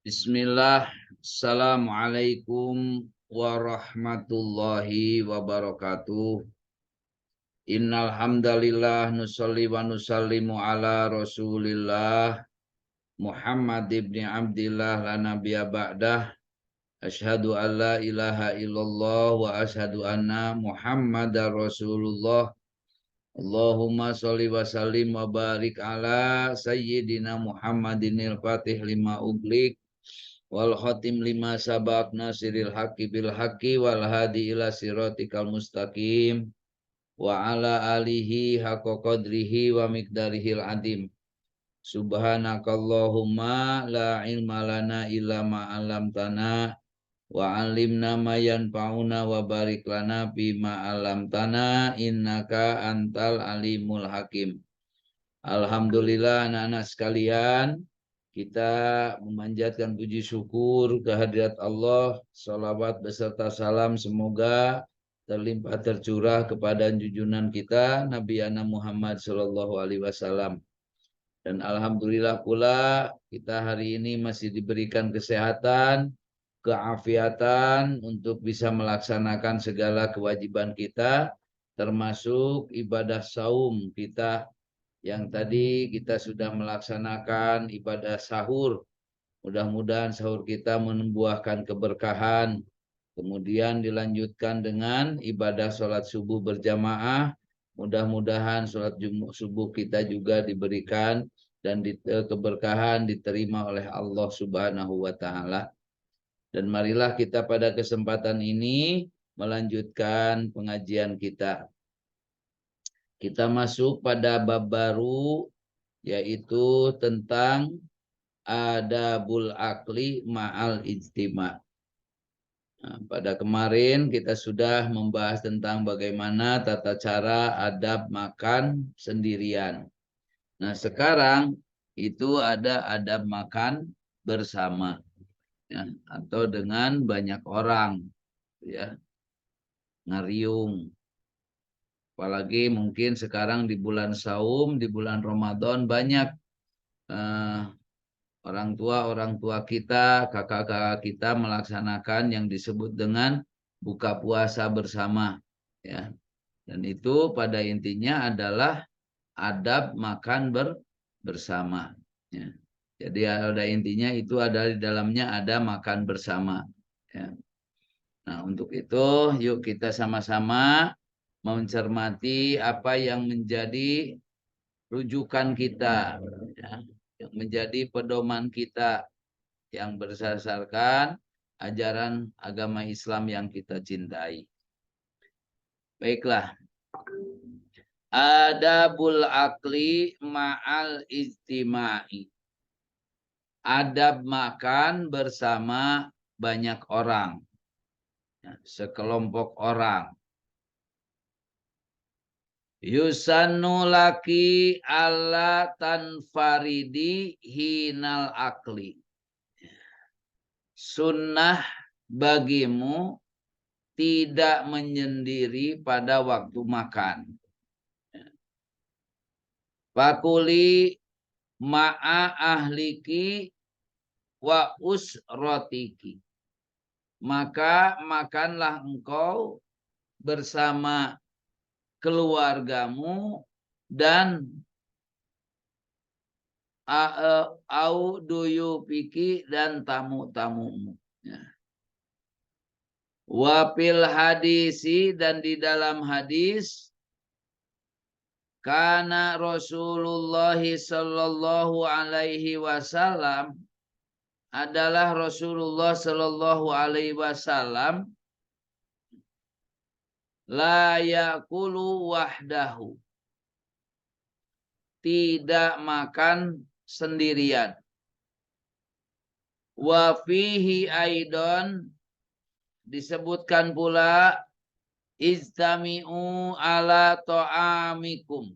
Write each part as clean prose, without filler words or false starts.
Bismillah, Assalamualaikum warahmatullahi wabarakatuh. Innal hamdalillah nusolli wa nusallimu ala Rasulillah Muhammad ibni Abdillah la nabiyya ba'dah. Asyhadu an la ilaha illallah wa asyhadu anna Muhammadar Rasulullah. Allahumma sholli wa sallim wa barik ala sayyidina Muhammadinil Fatih lima uglik wal khatim lima sabaq nasiril haqqi bil haqqi wal hadi ila siratikal mustaqim wa ala alihi haqqa qadrihi wa miqdarihil adim. Subhanakallahumma la ilma lana illa ma 'allamtana wa 'allimna ma yanfa'una wa barik lana bima 'allamtana innaka antal alimul hakim. Alhamdulillah anak-anak sekalian, kita memanjatkan puji syukur kehadirat Allah. Salawat beserta salam semoga terlimpah tercurah kepada junjungan kita Nabi Muhammad Sallallahu Alaihi Wasallam. Dan alhamdulillah pula kita hari ini masih diberikan kesehatan, keafiatan untuk bisa melaksanakan segala kewajiban kita, termasuk ibadah saum kita yang tadi kita sudah melaksanakan ibadah sahur. Mudah-mudahan sahur kita membuahkan keberkahan. Kemudian dilanjutkan dengan ibadah sholat subuh berjamaah. Mudah-mudahan sholat subuh kita juga diberikan dan keberkahan diterima oleh Allah Subhanahu wa Ta'ala. Dan marilah kita pada kesempatan ini melanjutkan pengajian kita. Kita masuk pada bab baru, yaitu tentang adabul akli ma'al ijtima'. Nah, pada kemarin kita sudah membahas tentang bagaimana tata cara adab makan sendirian. Nah, sekarang itu ada adab makan bersama, ya, atau dengan banyak orang, ya, ngariung. Apalagi mungkin sekarang di bulan saum, di bulan Ramadan banyak orang tua kita, kakak-kakak kita melaksanakan yang disebut dengan buka puasa bersama, ya. Dan itu pada intinya adalah adab makan bersama, ya. Jadi ada intinya itu ada di dalamnya ada makan bersama, ya. Nah, untuk itu yuk kita sama-sama mencermati apa yang menjadi rujukan kita, ya, yang menjadi pedoman kita yang berdasarkan ajaran agama Islam yang kita cintai. Baiklah. Adabul akli ma'al ijtima'i. Adab makan bersama banyak orang, ya, sekelompok orang. Yusannu laki ala tanfaridi hinal akli. Sunnah bagimu tidak menyendiri pada waktu makan. Fakuli ma'a ahliki wa usrotiki. Maka makanlah engkau bersama keluargamu dan auduyupiki dan tamu-tamumu. Ya. Wafil hadisi dan di dalam hadis karena Rasulullah sallallahu alaihi wasallam adalah Rasulullah sallallahu alaihi wasallam la yakulu wahdahu, tidak makan sendirian. Wa fihi aidon, disebutkan pula ijtami'u ala ta'amikum.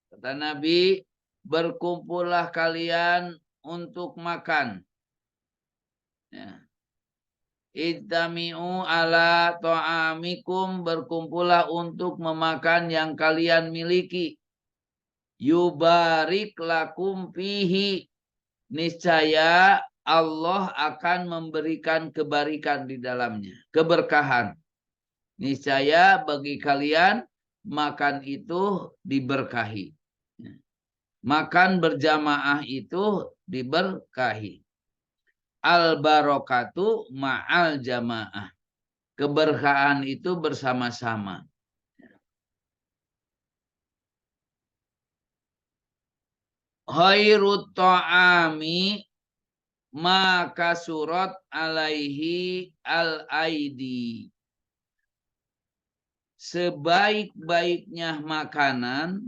Kata Nabi, berkumpullah kalian untuk makan. Ya. Ijtami'u ala ta'amikum, berkumpullah untuk memakan yang kalian miliki. Yubarik lakum fihi, niscaya Allah akan memberikan kebaikan di dalamnya, keberkahan. Niscaya bagi kalian makan itu diberkahi. Makan berjamaah itu diberkahi. Al-barokatu ma'al jamaah. Keberkahan itu bersama-sama. Khairut ta'ami maka surat alaihi al-aidi. Sebaik-baiknya makanan,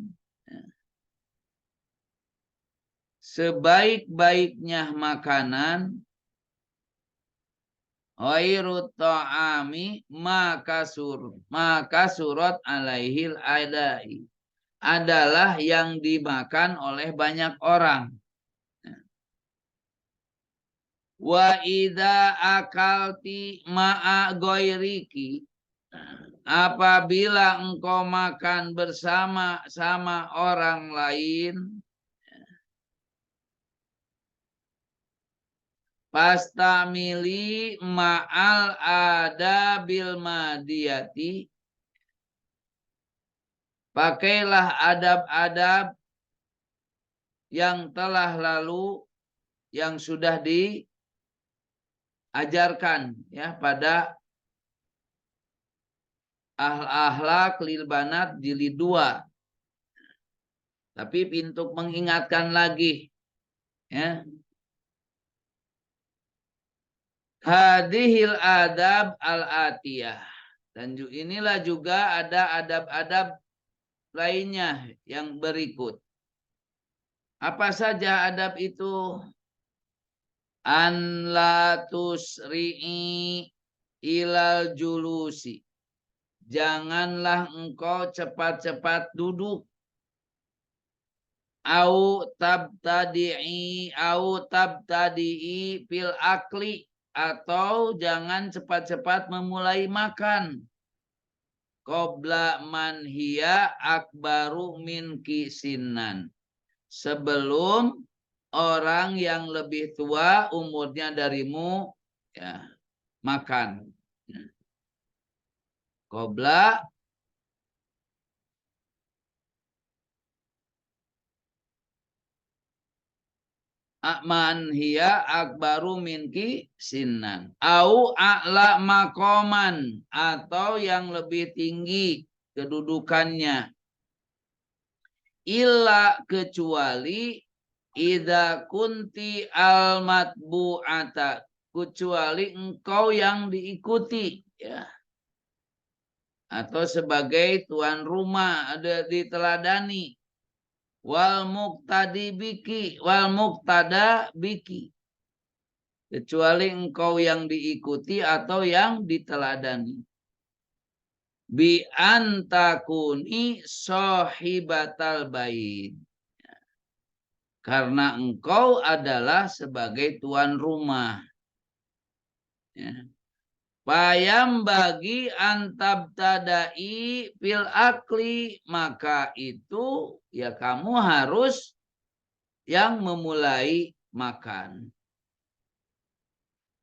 khairut ta'ami maka surat alaihil adai adalah yang dimakan oleh banyak orang. Wa idza akalti ma'a ghairiki, apabila engkau makan bersama-sama orang lain, pastamili ma'al adabil madiyati, pakailah adab-adab yang telah lalu, yang sudah diajarkan ya pada Al-Akhlaq lil Banat jilid 2. Tapi untuk mengingatkan lagi ya. Hadhil adab al-atiyah. Dan inilah juga ada adab-adab lainnya yang berikut. Apa saja adab itu? An la tusri'i ilal julusi. Janganlah engkau cepat-cepat duduk. Au tabtadi'i fil akli, atau jangan cepat-cepat memulai makan. Qabla man hiya akbaru min kisinan. Sebelum orang yang lebih tua umurnya darimu ya makan. Qabla man hiya akbaru minki sinan. Au a'la makoman, atau yang lebih tinggi kedudukannya. Illa kecuali idza kunti al matbu'ata, kecuali engkau yang diikuti ya. Atau sebagai tuan rumah ada diteladani. Wal muqtada biki, kecuali engkau yang diikuti atau yang diteladani. Bi antakuni sahibatal bait, karena engkau adalah sebagai tuan rumah ya. Payam bagi antabtadai fil akli, maka itu ya kamu harus yang memulai makan.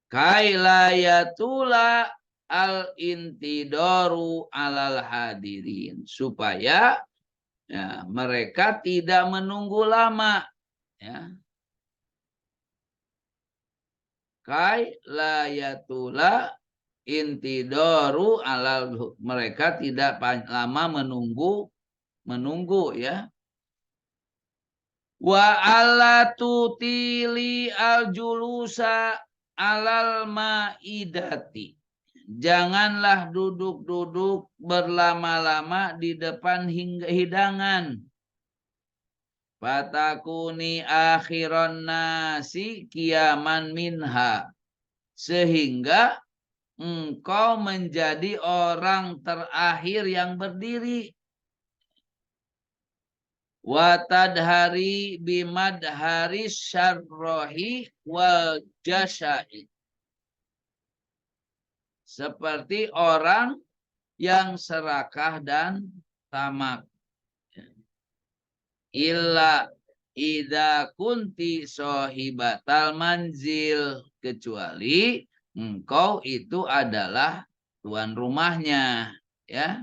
Kailayatula al intidoru alal hadirin, supaya ya, mereka tidak menunggu lama ya. Kailayatula intidoru alal, mereka tidak lama menunggu ya. Wa alla tutili al julusa alal maidati, janganlah duduk-duduk berlama-lama di depan hidangan. Fatakuni akhiron nasi kiaman minha, sehingga engkau menjadi orang terakhir yang berdiri. Wa tadhari bimadhari syarrohi wal jasai, seperti orang yang serakah dan tamak. Illa Ida kunti sohibatal manzil, kecuali engkau itu adalah tuan rumahnya, ya.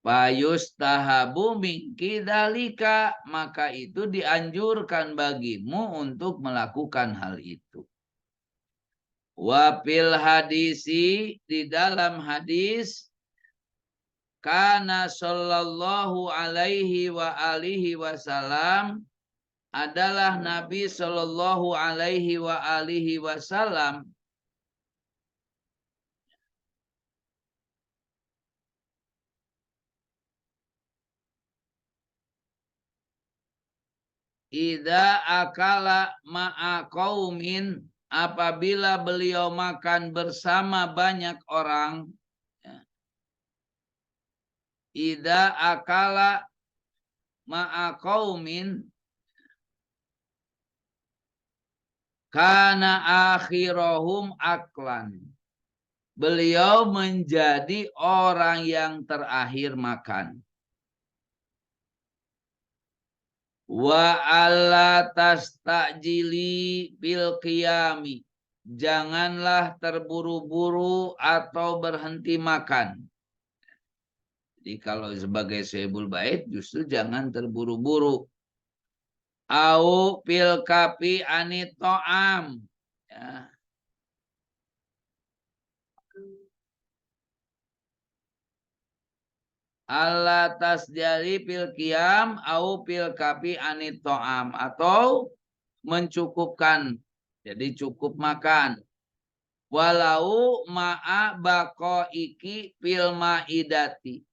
Fayustahabu minki dalika, maka itu dianjurkan bagimu untuk melakukan hal itu. Wafil hadisi, di dalam hadis, kana sallallahu alaihi wa alihi wasallam, adalah Nabi sallallahu alaihi wa alihi wasallam idza akala ma'a qaumin, apabila beliau makan bersama banyak orang, idza akala ma'a qaumin kana akhirahum aklan, beliau menjadi orang yang terakhir makan. Wa alla tastajili bil qiyami, janganlah terburu-buru atau berhenti makan. Jadi kalau sebagai sahibul bait justru jangan terburu-buru. Au pil kapi anit to'am, ya. Allah tasjali pil qiyam au pil kapi anit to'am, atau mencukupkan, jadi cukup makan. Walau ma'a bako iki pil ma'idati.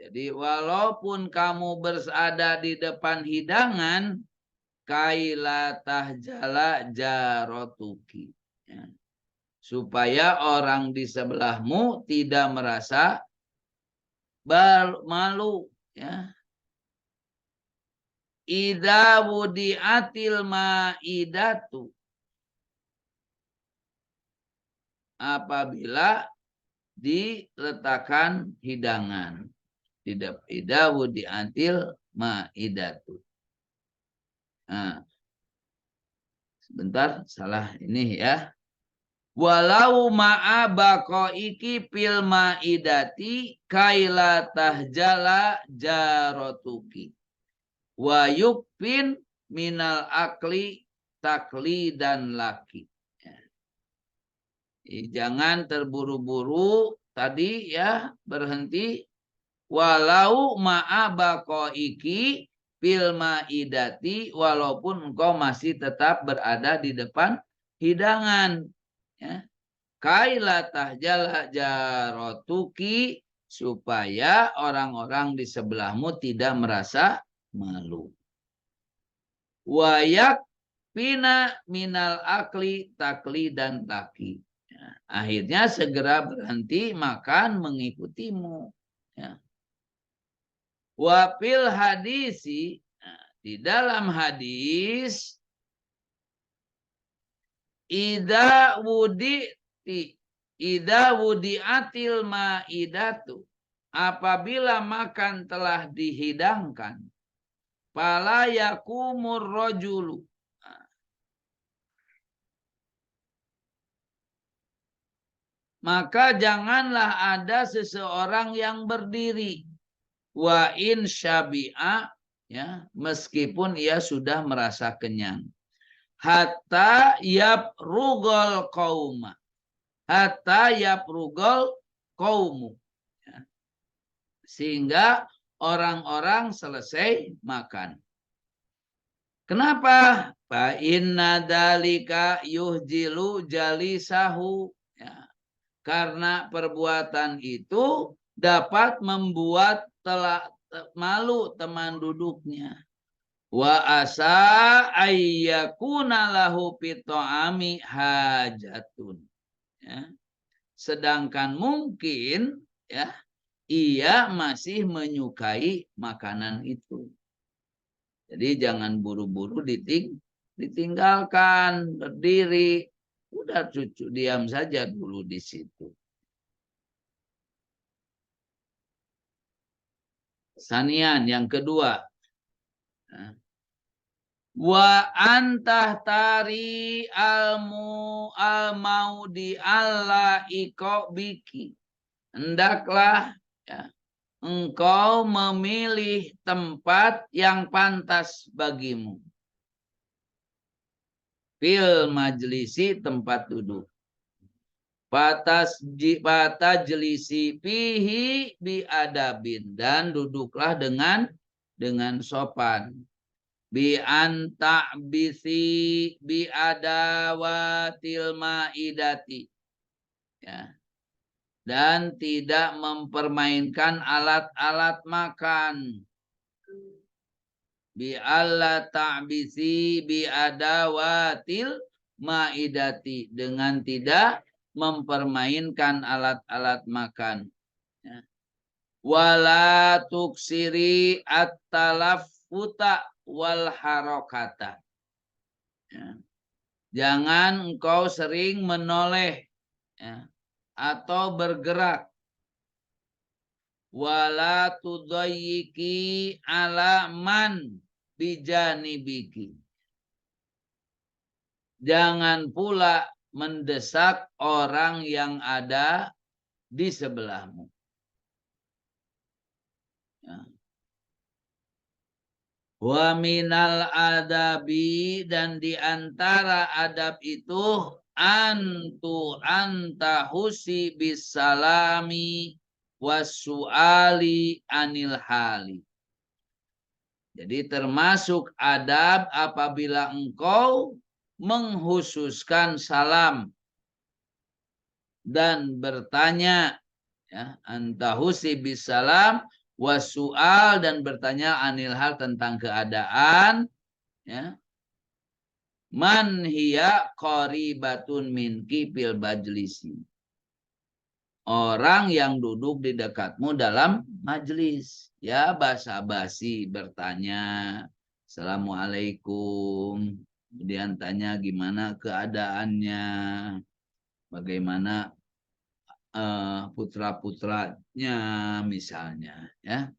Jadi walaupun kamu berada di depan hidangan, kaila tahjala jarotuki, ya. Supaya orang di sebelahmu tidak merasa malu, ya. Idza wudi'atil ma'idatu, apabila diletakkan hidangan. Tidak, idza wudi'atil ma'idatu. Nah, sebentar, salah ini ya. Walau ma'a baqaiki fil ma'idati kaila tahjala jarotuki wa yukfin minal akli takli dan laki. Jangan terburu-buru tadi, ya, berhenti. Walau ma'a baqaiki fil ma'idati, walaupun engkau masih tetap berada di depan hidangan, ya. Kaila tahjala jarotuki, supaya orang-orang di sebelahmu tidak merasa malu. Wayak pina minal akli takli dan taki, ya. Akhirnya segera berhenti makan mengikutimu, ya. Wafil hadisi, di dalam hadis, idza wudi'atil ma'idatu, apabila makan telah dihidangkan, fala yakumur rajulu, maka janganlah ada seseorang yang berdiri. Wa in syabi'a, ya, meskipun ia sudah merasa kenyang. Hatta yaprugol qauma, hatta yaprugol qaumu, ya. Sehingga orang-orang selesai makan. Kenapa? Fa inna dalika yuhjilu jalisahu, ya. Karena perbuatan itu dapat membuat malu teman duduknya. Wa asa ayyakuna lahu fito'ami hajatun, ya. Sedangkan mungkin, ya, ia masih menyukai makanan itu. Jadi jangan buru-buru ditinggalkan, berdiri. Udah cucu diam saja dulu di situ. Sanian yang kedua. Wa antah tari al-maudi alla iko biki. Hendaklah ya, engkau memilih tempat yang pantas bagimu. Fil majlisi, tempat duduk. Pata jelisi pihi biadabin, dan duduklah dengan sopan. Bi anta bisi biadawatil maidati. Ya. Dan tidak mempermainkan alat-alat makan. Bi alla ta'bisi bi adawatil maidati, dengan tidak mempermainkan alat-alat makan. Ya. Wala tuksiri at-talaffuta wal harokata. Ya. Jangan engkau sering menoleh ya, atau bergerak. Wala tudayyiki ala man bijanibiki. Jangan pula mendesak orang yang ada di sebelahmu. Ya. Wa minal adabi, dan di antara adab itu anta husi bisalami wasu'ali anil hali. Jadi termasuk adab apabila engkau menghususkan salam dan bertanya, ya, antahusi bisalam wasu'al, dan bertanya anil hal, tentang keadaan, ya. Man hiya qaribatun minki fil majlisi. Orang yang duduk di dekatmu dalam majlis. Ya, basa-basi bertanya, Assalamualaikum. Kemudian tanya gimana keadaannya, bagaimana putra-putranya misalnya, ya.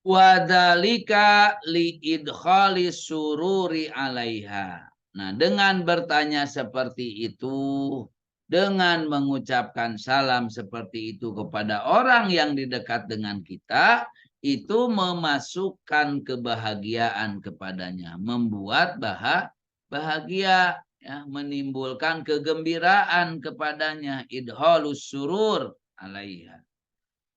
Wadalika liidkhali sururi alaiha. Nah, dengan bertanya seperti itu, dengan mengucapkan salam seperti itu kepada orang yang didekat dengan kita, itu memasukkan kebahagiaan kepadanya, membuat bahagia, ya, menimbulkan kegembiraan kepadanya, idhalus surur alaiha.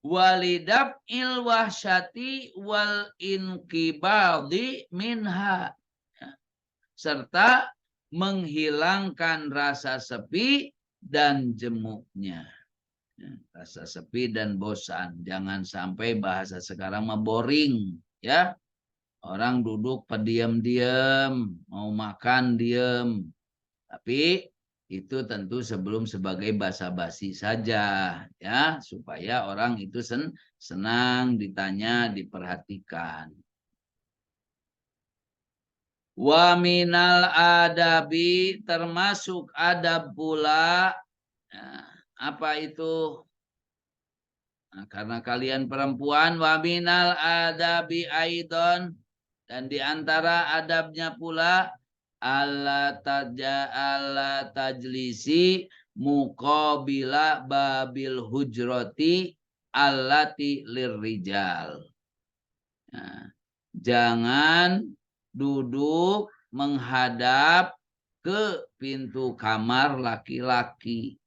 Walidab il wahsyati wal inkibadi minha, serta menghilangkan rasa sepi dan jemuknya. Rasa sepi dan bosan. Jangan sampai bahasa sekarang mah boring, ya. Orang duduk pendiam-diam, mau makan diam. Tapi itu tentu sebelum sebagai basa-basi saja, ya, supaya orang itu senang ditanya, diperhatikan. Wa minal adabi, termasuk adab pula, ya, apa itu? Nah, karena kalian perempuan, wa minal adabi aidon, dan diantara adabnya pula alla tajlisi muqabila babil hujrati allati lirrijal. Nah, jangan duduk menghadap ke pintu kamar laki-laki.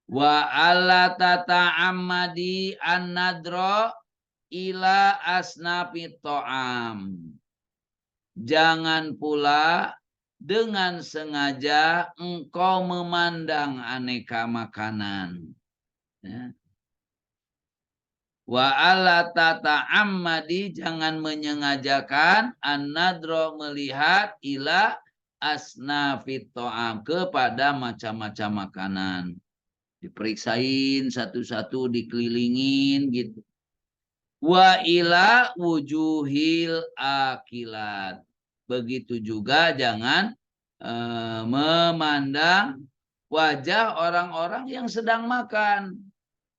Wa alla tata'ammadi an-nadra ila asnafi to'am. Jangan pula dengan sengaja engkau memandang aneka makanan. Ya. Wa alla tata'ammadi, jangan menyengajakan an-nadra, melihat, ila asnafi to'am, kepada macam-macam makanan. Diperiksain satu-satu, dikelilingin gitu. Wa ila wujuhil akilat. Begitu juga jangan memandang wajah orang-orang yang sedang makan,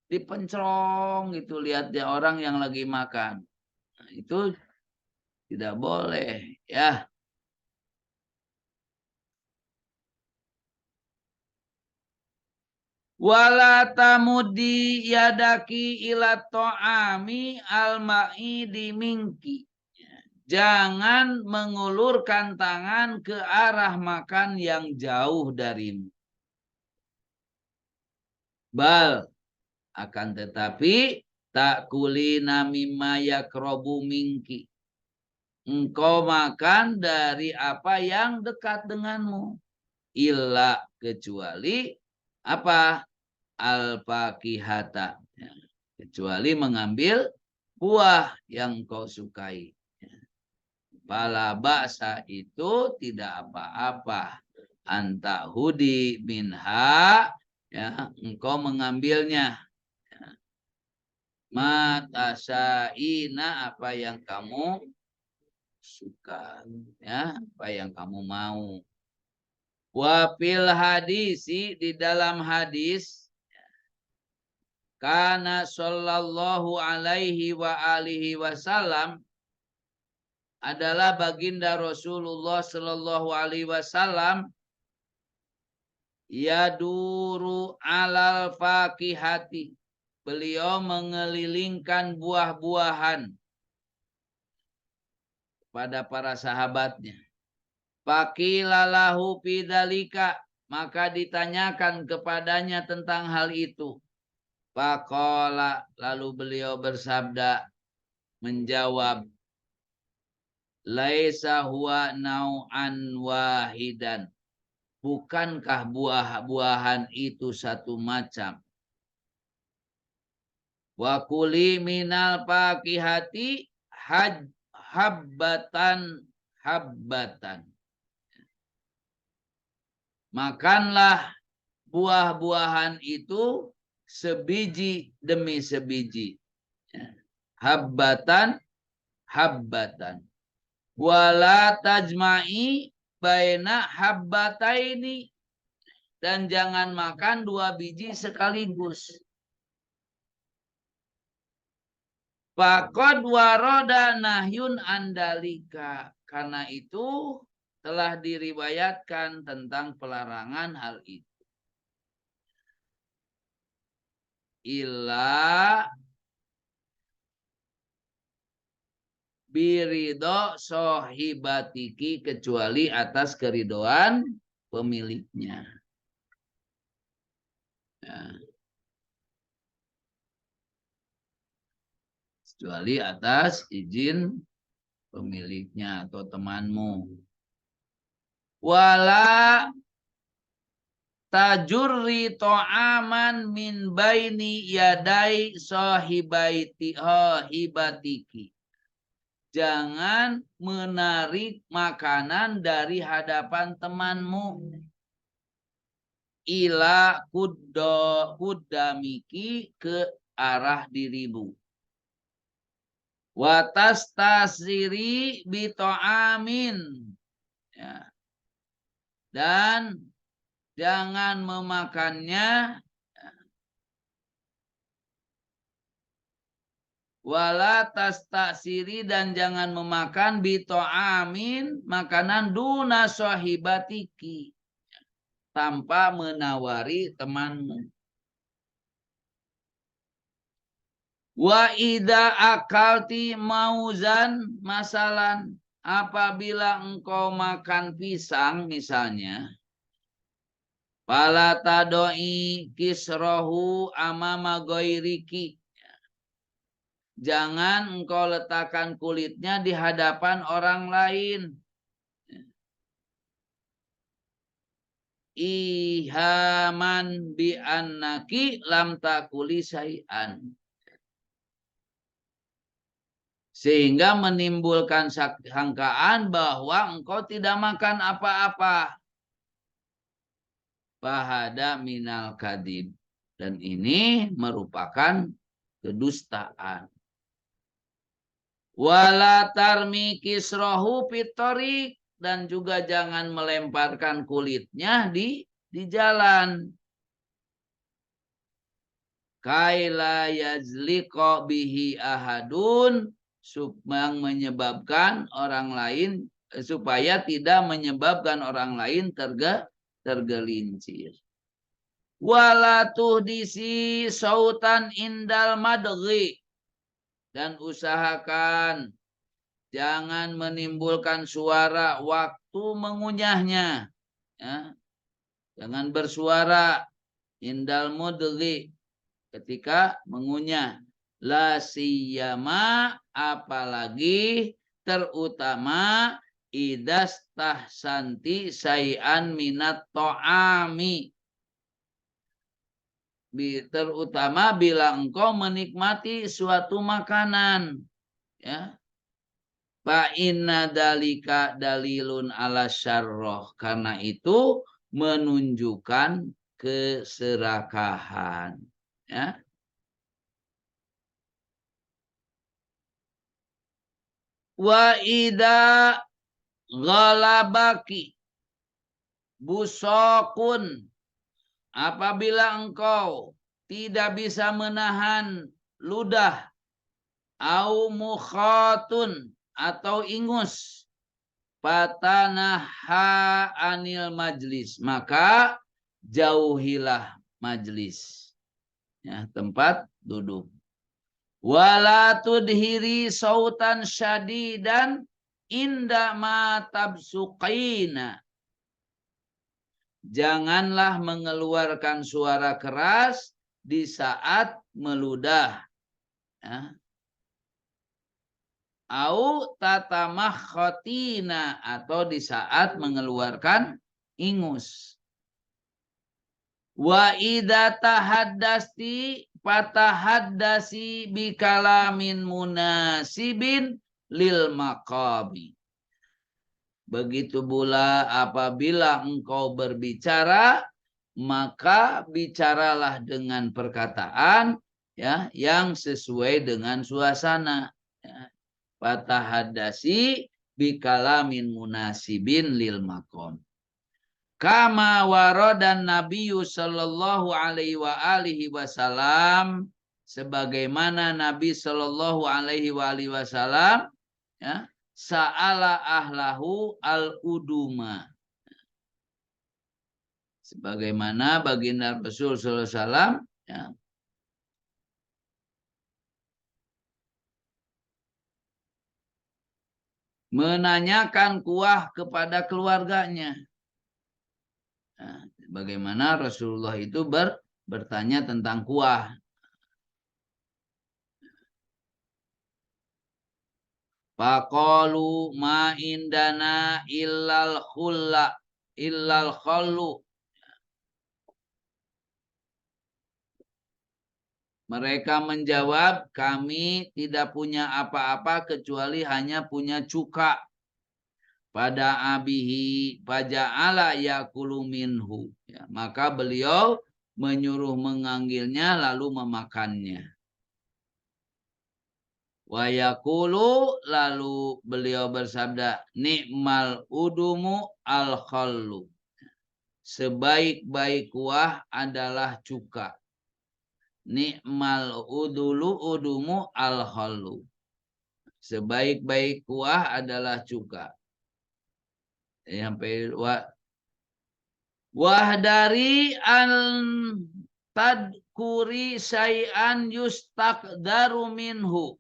dipencerong gitu, lihat dia orang yang lagi makan. Nah, itu tidak boleh ya. Wala tamudi yadaki ila to'ami al-ma'i dimingki. Jangan mengulurkan tangan ke arah makan yang jauh darimu. Bal, akan tetapi tak kulina mimma yakrobu mingki. Engkau makan dari apa yang dekat denganmu. Illa kecuali apa? Al-fakihata. Ya. Kecuali mengambil buah yang kau sukai. Fala ba'sa itu tidak apa-apa. Anta hudi minha, ya, engkau mengambilnya. Ya. Matasaina, apa yang kamu suka, ya, apa yang kamu mau. Wafil hadisi, di dalam hadis, kana sallallahu alaihi wa alihi wasallam, adalah baginda Rasulullah sallallahu alaihi wasallam, yaduru alal fakihati, beliau mengelilingkan buah-buahan pada para sahabatnya. Faqilalahu bidzalika, maka ditanyakan kepadanya tentang hal itu. Faqala, lalu beliau bersabda, menjawab, laisa huwa nau'an wahidan, bukankah buah-buahan itu satu macam. Wa kuli minal fakihati habbatan habbatan, makanlah buah-buahan itu sebiji demi sebiji. Habbatan habbatan. Wala tajma'i baina habbataini, dan jangan makan dua biji sekaligus. Faqad waroda nahyun andalika, karena itu telah diriwayatkan tentang pelarangan hal itu. Illa birido sohibatiki, kecuali atas keridoan pemiliknya. Ya. Kecuali atas izin pemiliknya atau temanmu. Wala tajurri to'aman min baini yadai sohibatiki. Jangan menarik makanan dari hadapan temanmu. Ila kuddamiki, ke arah dirimu. Watas tasiri bito'amin, ya. Dan jangan memakannya, wala tastasiri, dan jangan memakan bito'amin, makanan duna sohibatiki, tanpa menawari temanmu. Wa ida akalti mauzan, masalan, apabila engkau makan pisang misalnya, fala tadoi kisrohu amama goiriki, jangan engkau letakkan kulitnya di hadapan orang lain. Ihaman bi annaki lam takuli syai'an, sehingga menimbulkan sangkaan bahwa engkau tidak makan apa-apa. Fahada minal kadib, dan ini merupakan kedustaan. Wala tarmi kisrohu fitorik, dan juga jangan melemparkan kulitnya di jalan. Kaila yazliqa bihi ahadun, yang menyebabkan orang lain, supaya tidak menyebabkan orang lain tergelincir. Wala tuhdisi sautan indal madghi, dan usahakan jangan menimbulkan suara waktu mengunyahnya, ya. Jangan bersuara indal madghi, ketika mengunyah. La siyama, apalagi terutama idas tahsanti sayan minat to'ami, terutama bila engkau menikmati suatu makanan, ya. Fa inna dalika dalilun ala syarroh, karena itu menunjukkan keserakahan, ya. Wa idza ghalabaki busokun, apabila engkau tidak bisa menahan ludah, au mukhatun, atau ingus, patanaha anil majlis, maka jauhilah majlis, ya, tempat duduk. Wala tudhiri sautan syadidan inda ma tabsuqina, janganlah mengeluarkan suara keras di saat meludah, ya. Au tatamakhotina, atau di saat mengeluarkan ingus. Wa idza tahaddasti fatahaddasi bikalamin munasibin lil maqabi. Begitu pula apabila engkau berbicara, maka bicaralah dengan perkataan, ya, yang sesuai dengan suasana, ya. Fatahadasi bikalamin munasibin lil maqam. Kama waradan Nabiyyu sallallahu alaihi wa alihi wasallam, sebagaimana Nabi sallallahu alaihi wa alihi wasallam, ya, sa'ala ahlahu al-uduma, sebagaimana baginda Rasul sallallahu alaihi wasallam, ya, menanyakan kuah kepada keluarganya. Nah, bagaimana Rasulullah itu bertanya tentang kuah. Faqalu ma indana illal khallu. Mereka menjawab, kami tidak punya apa-apa kecuali hanya punya cuka. Pada abihi faja'ala yakulu minhu, ya, maka beliau menyuruh mengambilnya lalu memakannya. Wa yakulu, lalu beliau bersabda, ni'mal udumu al khallu, sebaik-baik kuah adalah cuka. Ni'mal udumu al khallu, sebaik-baik kuah adalah cuka. Sampai wahdari an tadkuri syai'an yustaqdaru minhu,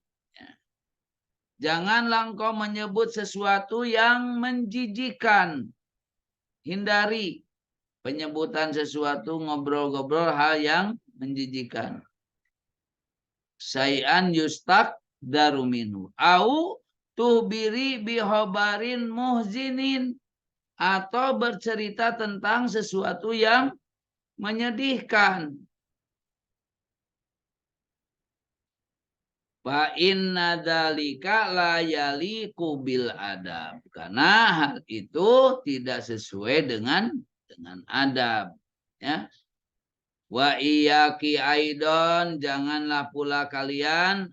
janganlah engkau menyebut sesuatu yang menjijikan. Hindari penyebutan sesuatu, ngobrol-ngobrol hal yang menjijikan. Syai'an yustaqdaru minhu. Au tuhbiri bihobarin muhzinin, atau bercerita tentang sesuatu yang menyedihkan. Fa inna dzalika la yaliqu bil adab, karena hal itu tidak sesuai dengan adab, ya. Wa iyyaki aidon, janganlah pula kalian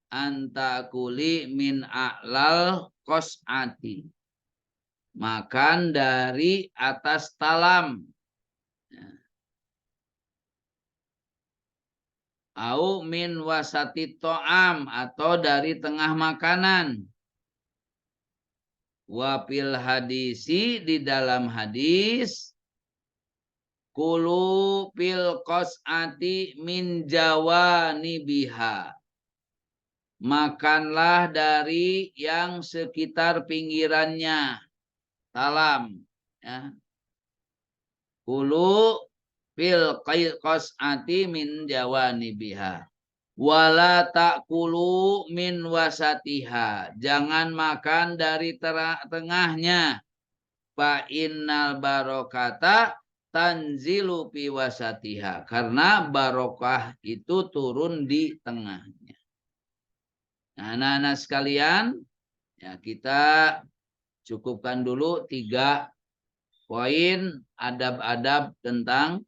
antakuli min a'lal qas'ati, makan dari atas talam. Au min wasati to'am, atau dari tengah makanan. Wafil hadisi, di dalam hadis, kulu fil qas'ati min jawanibiha. Makanlah dari yang sekitar pinggirannya, talam. Ya. Kulu fil qas'ati min jawanibiha. Wala ta'kulu min wasatiha. Jangan makan dari tengahnya. Fa innal barokata tanzilu fi wasatiha. Karena barokah itu turun di tengahnya. Nah, anak-anak sekalian, ya kita cukupkan dulu 3 poin adab-adab tentang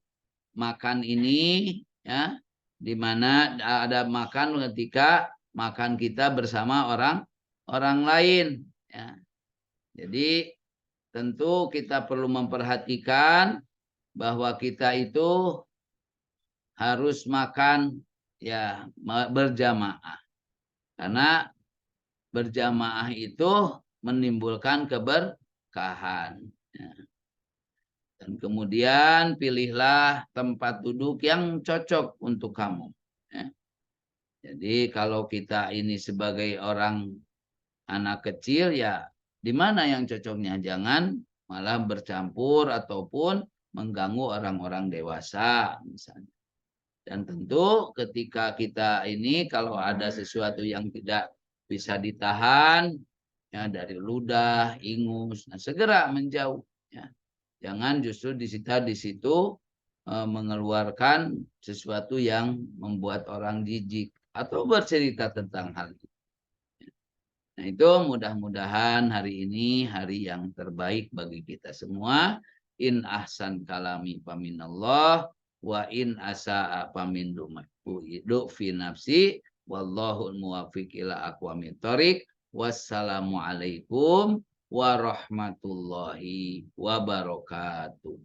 makan ini, ya, di mana ada makan ketika makan kita bersama orang lain, ya. Jadi tentu kita perlu memperhatikan bahwa kita itu harus makan, ya, berjamaah, karena berjamaah itu menimbulkan keberkahan, ya. Dan kemudian pilihlah tempat duduk yang cocok untuk kamu. Ya. Jadi kalau kita ini sebagai orang anak kecil, ya di mana yang cocoknya? Jangan malah bercampur ataupun mengganggu orang-orang dewasa misalnya. Dan tentu ketika kita ini kalau ada sesuatu yang tidak bisa ditahan, ya, dari ludah, ingus, nah segera menjauh. Ya. Jangan justru di situ mengeluarkan sesuatu yang membuat orang jijik atau bercerita tentang hal itu. Nah, itu mudah-mudahan hari ini hari yang terbaik bagi kita semua. In ahsan kalami paminallah, wa in asa'a pamindu fi nafsi, wallahul muwafiq ila aqwamit thoriq. Wassalamualaikum warahmatullahi wabarakatuh.